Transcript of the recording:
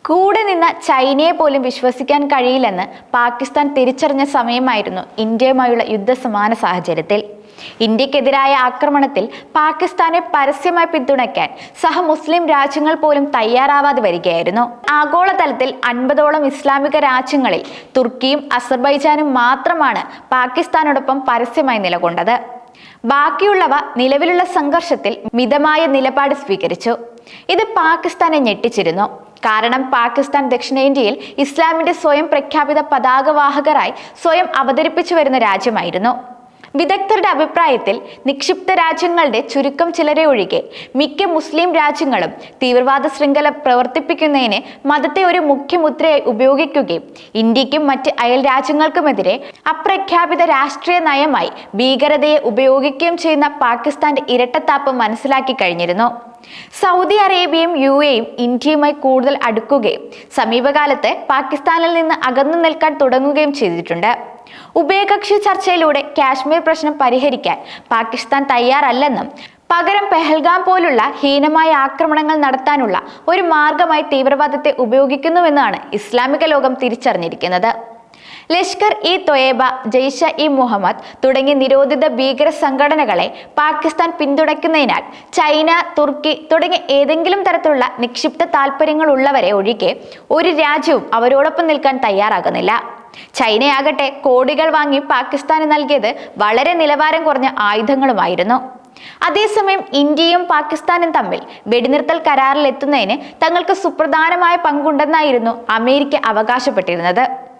കൂടെ നിന്ന ചൈനയെ പോലും വിശ്വസിക്കാൻ കഴിയില്ലെന്ന് പാകിസ്ഥാൻ തിരിച്ചറിഞ്ഞ സമയമായിരുന്നു ഇന്ത്യയുമായുള്ള യുദ്ധസമാന സാഹചര്യത്തിൽ. ഇന്ത്യക്കെതിരായ ആക്രമണത്തിൽ പാകിസ്ഥാനെ പരസ്യമായി പിന്തുണയ്ക്കാൻ മുസ്ലിം രാജ്യങ്ങൾ പോലും തയ്യാറാവാതെ വരികയായിരുന്നു. ആഗോളതലത്തിൽ 50ഓളം ഇസ്ലാമിക രാജ്യങ്ങളിൽ തുർക്കിയും അസർബൈജാനും മാത്രമാണ് പാകിസ്ഥാനോടൊപ്പം പരസ്യമായി നിലകൊണ്ടത്. ബാക്കിയുള്ളവ നിലവിലുള്ള സംഘർഷത്തിൽ മിതമായ നിലപാട് സ്വീകരിച്ചു. ഇത് പാകിസ്ഥാനെ ഞെട്ടിച്ചിരുന്നു. കാരണം പാകിസ്ഥാൻ ദക്ഷിണേന്ത്യയിൽ ഇസ്ലാമിന്റെ സ്വയം പ്രഖ്യാപിത പതാകവാഹകരായി സ്വയം അവതരിപ്പിച്ചു വരുന്ന രാജ്യമായിരുന്നു. വിദഗ്ധരുടെ അഭിപ്രായത്തിൽ നിക്ഷിപ്ത രാജ്യങ്ങളുടെ ചുരുക്കം ചിലരെ ഒഴികെ മിക്ക മുസ്ലിം രാജ്യങ്ങളും തീവ്രവാദ ശൃംഖല പ്രവർത്തിപ്പിക്കുന്നതിന് മതത്തെ ഒരു മുഖ്യമുദ്രയായി ഉപയോഗിക്കുകയും ഇന്ത്യക്കും മറ്റ് അയൽ രാജ്യങ്ങൾക്കുമെതിരെ അപ്രഖ്യാപിത രാഷ്ട്രീയ നയമായി ഭീകരതയെ ഉപയോഗിക്കുകയും ചെയ്യുന്ന പാകിസ്ഥാന്റെ ഇരട്ടത്താപ്പ് മനസ്സിലാക്കി കഴിഞ്ഞിരുന്നു. സൗദി അറേബ്യയും UAEയും ഇന്ത്യയുമായി കൂടുതൽ അടുക്കുകയും സമീപകാലത്ത് പാകിസ്ഥാനിൽ നിന്ന് അകന്നു നിൽക്കാൻ തുടങ്ങുകയും ചെയ്തിട്ടുണ്ട്. ഉഭയകക്ഷി ചർച്ചയിലൂടെ കാശ്മീർ പ്രശ്നം പരിഹരിക്കാൻ പാകിസ്ഥാൻ തയ്യാറല്ലെന്നും പകരം പെഹൽഗാം പോലുള്ള ഹീനമായ ആക്രമണങ്ങൾ നടത്താനുള്ള ഒരു മാർഗമായി തീവ്രവാദത്തെ ഉപയോഗിക്കുന്നുവെന്നാണ് ഇസ്ലാമിക ലോകം തിരിച്ചറിഞ്ഞിരിക്കുന്നത്. ലഷ്കർ-ഇ-തൊയ്ബ, ജെയ്ഷ-ഇ-മുഹമ്മദ് തുടങ്ങിയ നിരോധിത ഭീകര സംഘടനകളെ പാകിസ്ഥാൻ പിന്തുണയ്ക്കുന്നതിനാൽ ചൈന, തുർക്കി തുടങ്ങിയ ഏതെങ്കിലും തരത്തിലുള്ള നിക്ഷിപ്ത താല്പര്യങ്ങളുള്ളവരെ ഒഴികെ ഒരു രാജ്യവും അവരോടൊപ്പം നിൽക്കാൻ തയ്യാറാകുന്നില്ല. ചൈനയാകട്ടെ കോടികൾ വാങ്ങി പാകിസ്ഥാന് നൽകിയത് വളരെ നിലവാരം കുറഞ്ഞ ആയുധങ്ങളുമായിരുന്നു. അതേസമയം ഇന്ത്യയും പാകിസ്ഥാനും തമ്മിൽ വെടിനിർത്തൽ കരാറിൽ എത്തുന്നതിന് തങ്ങൾക്ക് സുപ്രധാനമായ പങ്കുണ്ടെന്നായിരുന്നു അമേരിക്ക അവകാശപ്പെട്ടിരുന്നത്.